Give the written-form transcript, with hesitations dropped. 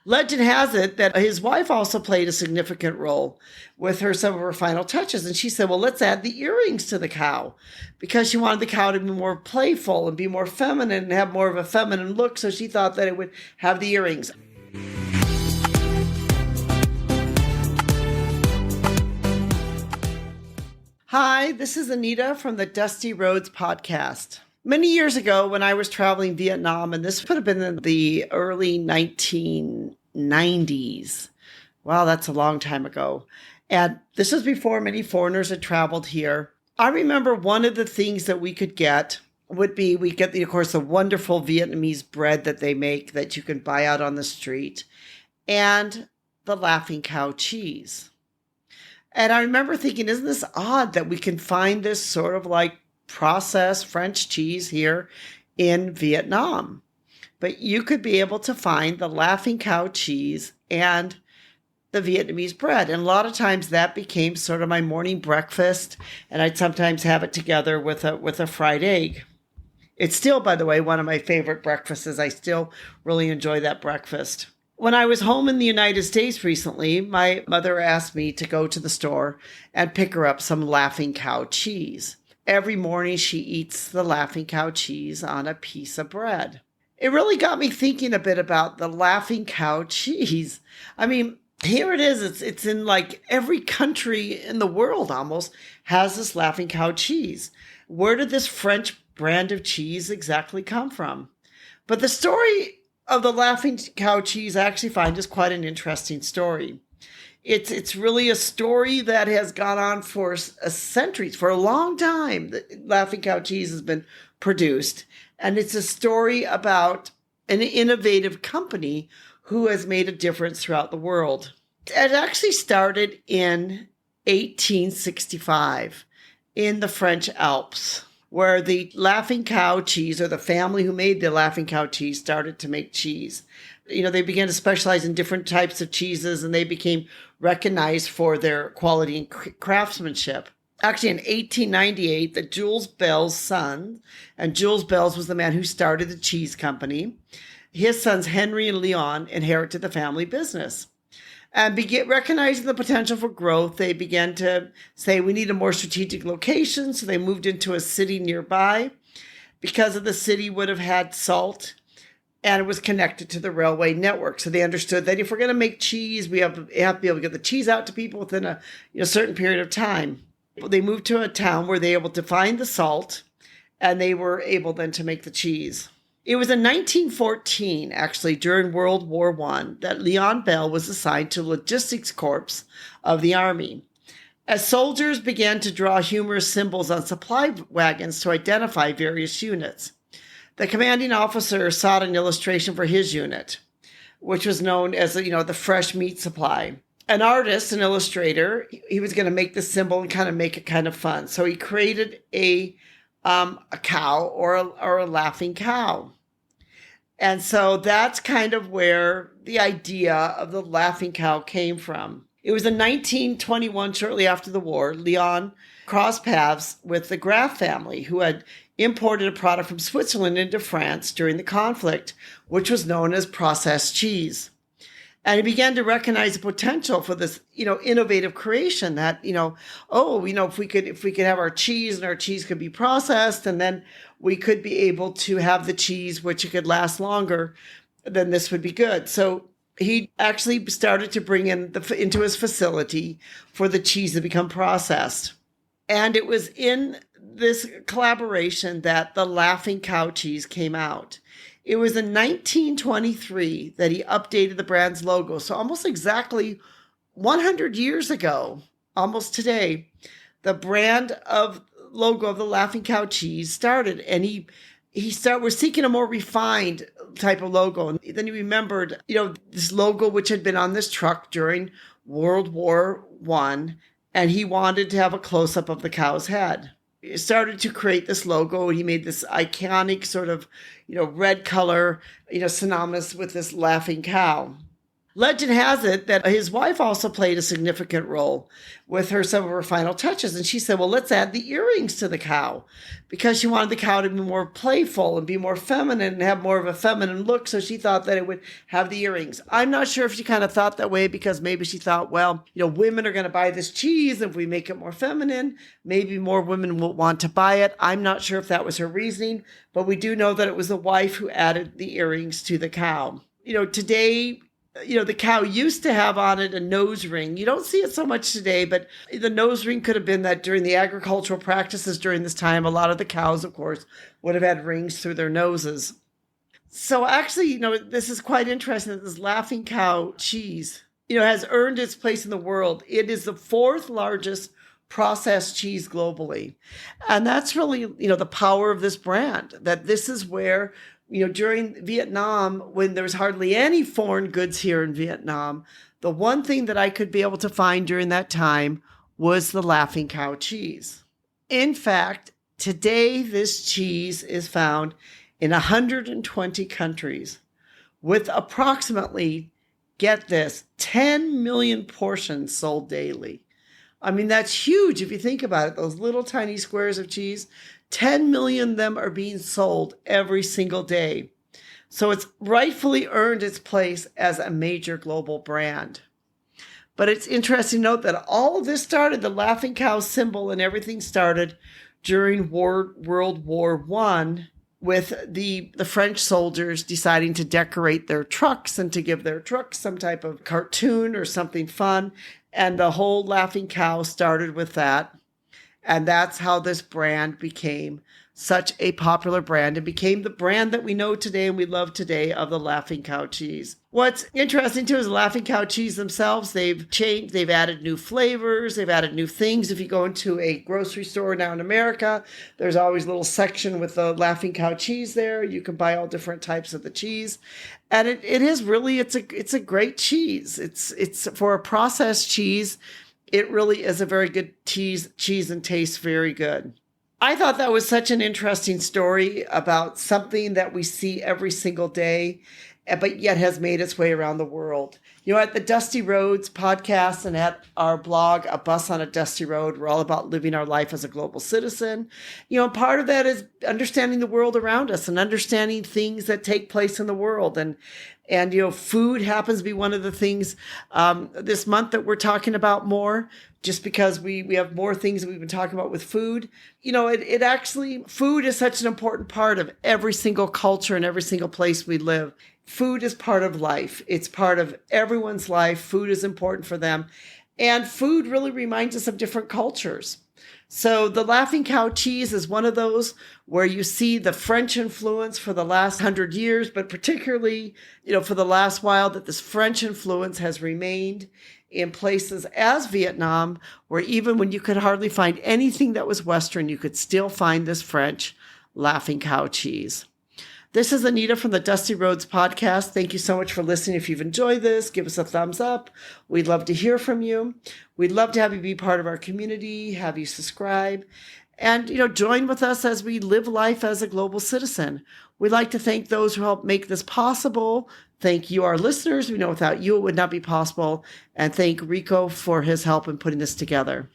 Legend has it that his wife also played a significant role with some of her final touches. And she said, well, let's add the earrings to the cow because she wanted the cow to be more playful and be more feminine and have more of a feminine look. So she thought that it would have the earrings. Hi, this is Anita from the Dusty Roads podcast. Many years ago when I was traveling Vietnam, and this would have been in the early 1990s. Wow, that's a long time ago. And this was before many foreigners had traveled here. I remember one of the things that we could get would be, we get, of course, the wonderful Vietnamese bread that they make that you can buy out on the street, and the Laughing Cow cheese. And I remember thinking, isn't this odd that we can find this sort of like processed French cheese here in Vietnam? But you could be able to find the Laughing Cow cheese and the Vietnamese bread. And a lot of times that became sort of my morning breakfast. And I'd sometimes have it together with a fried egg. It's still, by the way, one of my favorite breakfasts. I still really enjoy that breakfast. When I was home in the United States recently, my mother asked me to go to the store and pick her up some Laughing Cow cheese. Every morning she eats the Laughing Cow cheese on a piece of bread. It really got me thinking a bit about the Laughing Cow cheese. I mean, here it is. It's in like every country in the world almost has this Laughing Cow cheese. Where did this French brand of cheese exactly come from? But the story of the Laughing Cow cheese I actually find is quite an interesting story. It's really a story that has gone on for centuries, for a long time. The Laughing Cow cheese has been produced. And it's a story about an innovative company who has made a difference throughout the world. It actually started in 1865 in the French Alps, where the Laughing Cow cheese, or the family who made the Laughing Cow cheese, started to make cheese. You know, they began to specialize in different types of cheeses, and they became recognized for their quality and craftsmanship. Actually, in 1898, the Jules Belle's son, and Jules Belle's was the man who started the cheese company, his sons Henry and Leon inherited the family business. And recognizing the potential for growth, they began to say, we need a more strategic location. So they moved into a city nearby because of the city would have had salt and it was connected to the railway network. So they understood that if we're going to make cheese, we have to be able to get the cheese out to people within a certain period of time. They moved to a town where they were able to find the salt and they were able then to make the cheese. It was in 1914, actually, during World War I, that Leon Bell was assigned to the Logistics Corps of the Army. As soldiers began to draw humorous symbols on supply wagons to identify various units, the commanding officer sought an illustration for his unit, which was known as the fresh meat supply. An artist, an illustrator, he was going to make the symbol and kind of make it kind of fun. So he created a cow or a laughing cow. And so that's kind of where the idea of the Laughing Cow came from. It was in 1921, shortly after the war, Leon crossed paths with the Graff family, who had imported a product from Switzerland into France during the conflict, which was known as processed cheese. And he began to recognize the potential for this, innovative creation that, if we could have our cheese and our cheese could be processed, and then we could be able to have the cheese, which it could last longer, then this would be good. So he actually started to bring into his facility for the cheese to become processed. And it was in this collaboration that the Laughing Cow cheese came out. It was in 1923 that he updated the brand's logo. So almost exactly 100 years ago, almost today, the brand of logo of the Laughing Cow cheese started. And we're seeking a more refined type of logo. And then he remembered, this logo, which had been on this truck during World War I, and he wanted to have a close-up of the cow's head. He started to create this logo. He made this iconic sort of, red color, synonymous with this Laughing Cow. Legend has it that his wife also played a significant role with some of her final touches. And she said, well, let's add the earrings to the cow because she wanted the cow to be more playful and be more feminine and have more of a feminine look. So she thought that it would have the earrings. I'm not sure if she kind of thought that way because maybe she thought, well, women are going to buy this cheese. If we make it more feminine, maybe more women will want to buy it. I'm not sure if that was her reasoning, but we do know that it was the wife who added the earrings to the cow. Today, the cow used to have on it a nose ring. You don't see it so much today, but the nose ring could have been that during the agricultural practices during this time, a lot of the cows, of course, would have had rings through their noses. So actually, this is quite interesting that this laughing cow cheese, has earned its place in the world. It is the fourth largest processed cheese globally. And that's really, the power of this brand, that this is where during Vietnam, when there was hardly any foreign goods here in Vietnam, the one thing that I could be able to find during that time was the laughing cow cheese. In fact, today this cheese is found in 120 countries with approximately, get this, 10 million portions sold daily. I mean, that's huge if you think about it. Those little tiny squares of cheese, 10 million of them are being sold every single day. So it's rightfully earned its place as a major global brand. But it's interesting to note that all of this started, the laughing cow symbol and everything started during World War I with the French soldiers deciding to decorate their trucks and to give their trucks some type of cartoon or something fun. And the whole laughing cow started with that. And that's how this brand became such a popular brand and became the brand that we know today and we love today of the laughing cow cheese. What's interesting too is the laughing cow cheese themselves, they've changed, they've added new flavors, they've added new things. If you go into a grocery store now in America, there's always a little section with the laughing cow cheese there. You can buy all different types of the cheese. And it is really, it's a great cheese. It's for a processed cheese. It really is a very good cheese and tastes very good. I thought that was such an interesting story about something that we see every single day, but yet has made its way around the world. At the Dusty Roads podcast and at our blog, A Bus on a Dusty Road, we're all about living our life as a global citizen. Part of that is understanding the world around us and understanding things that take place in the world. And food happens to be one of the things this month that we're talking about more, just because we have more things that we've been talking about with food. It actually, food is such an important part of every single culture and every single place we live. Food is part of life. It's part of everyone's life. Food is important for them. And food really reminds us of different cultures. So the laughing cow cheese is one of those where you see the French influence for the last 100 years, but particularly, for the last while that this French influence has remained in places as Vietnam, where even when you could hardly find anything that was Western, you could still find this French laughing cow cheese. This is Anita from the Dusty Roads podcast. Thank you so much for listening. If you've enjoyed this, give us a thumbs up. We'd love to hear from you. We'd love to have you be part of our community, have you subscribe, and, join with us as we live life as a global citizen. We'd like to thank those who helped make this possible. Thank you, our listeners. We know without you, it would not be possible. And thank Rico for his help in putting this together.